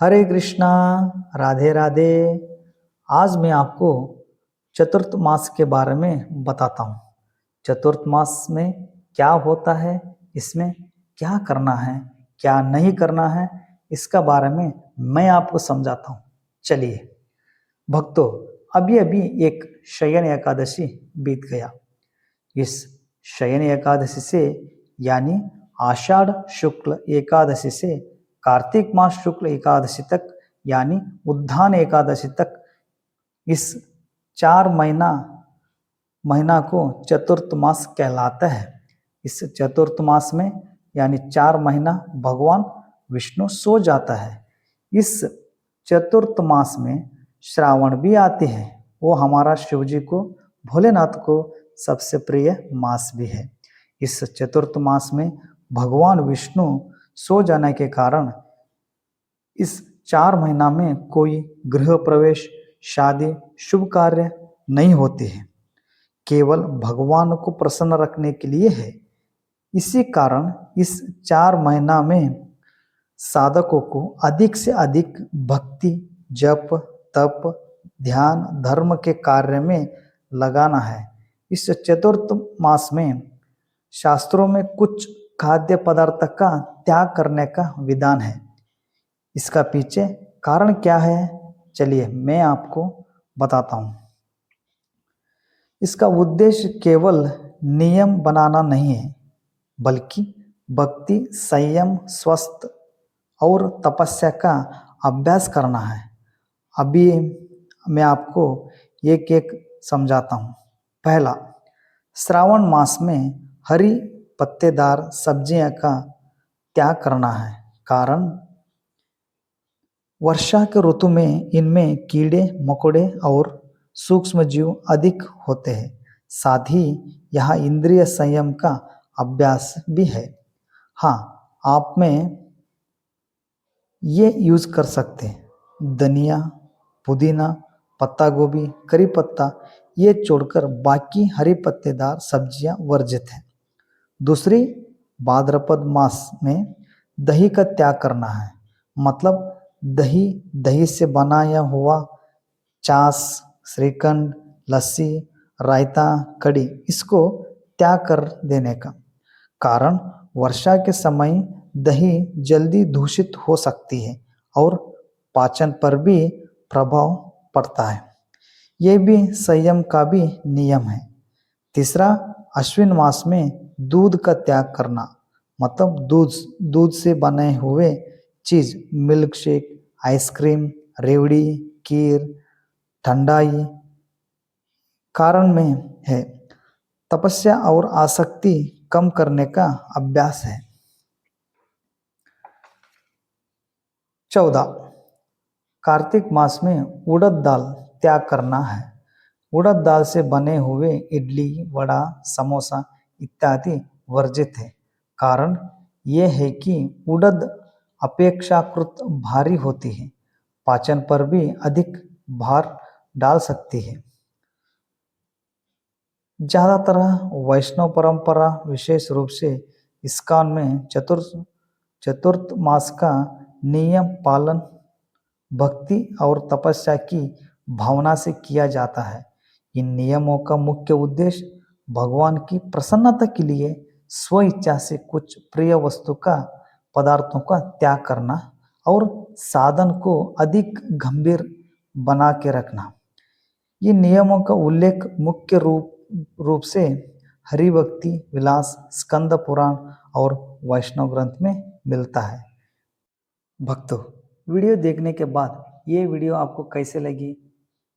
हरे कृष्णा, राधे राधे। आज मैं आपको चतुर्थ मास के बारे में बताता हूँ। चतुर्थ मास में क्या होता है, इसमें क्या करना है, क्या नहीं करना है, इसका बारे में मैं आपको समझाता हूँ। चलिए भक्तों, अभी अभी एक शयन एकादशी बीत गया। इस शयन एकादशी से यानी आषाढ़ शुक्ल एकादशी से कार्तिक मास शुक्ल एकादशी तक यानी उद्धान एकादशी तक इस 4 महीना को चतुर्थ मास कहलाता है। इस चतुर्थ मास में यानी 4 महीना भगवान विष्णु सो जाता है। इस चतुर्थ मास में श्रावण भी आते हैं। वो हमारा शिव जी को, भोलेनाथ को सबसे प्रिय मास भी है। इस चतुर्थ मास में भगवान विष्णु सो जाने के कारण इस 4 महीना में कोई गृह प्रवेश, शादी, शुभ कार्य नहीं होते हैं। केवल भगवान को प्रसन्न रखने के लिए है। इसी कारण इस 4 महीना में साधकों को अधिक से अधिक भक्ति, जप, तप, ध्यान, धर्म के कार्य में लगाना है। इस चतुर्थ मास में शास्त्रों में कुछ खाद्य पदार्थ का त्याग करने का विधान है। इसका पीछे कारण क्या है, चलिए मैं आपको बताता हूँ। इसका उद्देश्य केवल नियम बनाना नहीं है, बल्कि भक्ति, संयम, स्वस्थ और तपस्या का अभ्यास करना है। अभी मैं आपको एक एक समझाता हूँ। पहला, श्रावण मास में हरी पत्तेदार सब्जियां का त्याग करना है। कारण वर्षा के ऋतु में इनमें कीड़े मकोड़े और सूक्ष्म जीव अधिक होते हैं। साथ ही यह इंद्रिय संयम का अभ्यास भी है। हाँ, आप में ये यूज कर सकते हैं। धनिया, पुदीना, पत्ता गोभी, करी पत्ता ये छोड़कर बाकी हरी पत्तेदार सब्जियां वर्जित हैं। दूसरी, भाद्रपद मास में दही का त्याग करना है। मतलब दही से बनाया हुआ छाछ, श्रीखंड, लस्सी, रायता, कड़ी इसको त्याग कर देने का। कारण वर्षा के समय दही जल्दी दूषित हो सकती है और पाचन पर भी प्रभाव पड़ता है। ये भी संयम का भी नियम है। तीसरा, अश्विन मास में दूध का त्याग करना। मतलब दूध से बने हुए चीज, मिल्क शेक, आइसक्रीम, रेवड़ी, खीर, ठंडाई कारण में है। तपस्या और आसक्ति कम करने का अभ्यास है। 14, कार्तिक मास में उड़द दाल त्याग करना है। उड़द दाल से बने हुए इडली, वड़ा, समोसा इत्यादि वर्जित है। कारण ये है कि उड़द अपेक्षाकृत भारी होती है, पाचन पर भी अधिक भार डाल सकती है। ज़्यादातर वैष्णव परंपरा, विशेष रूप से इस्कॉन में चतुर्थ मास का नियम पालन भक्ति और तपस्या की भावना से किया जाता है। इन नियमों का मुख्य उद्देश्य भगवान की प्रसन्नता के लिए स्व इच्छा से कुछ प्रिय वस्तु का पदार्थों का त्याग करना और साधन को अधिक गंभीर बना के रखना। ये नियमों का उल्लेख मुख्य रूप से हरि भक्ति विलास, स्कंद पुराण और वैष्णव ग्रंथ में मिलता है। भक्तों, वीडियो देखने के बाद ये वीडियो आपको कैसे लगी,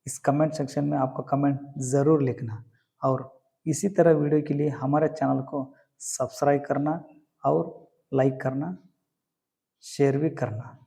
इस कमेंट सेक्शन में आपका कमेंट ज़रूर लिखना। और इसी तरह वीडियो के लिए हमारे चैनल को सब्सक्राइब करना और लाइक करना, शेयर भी करना।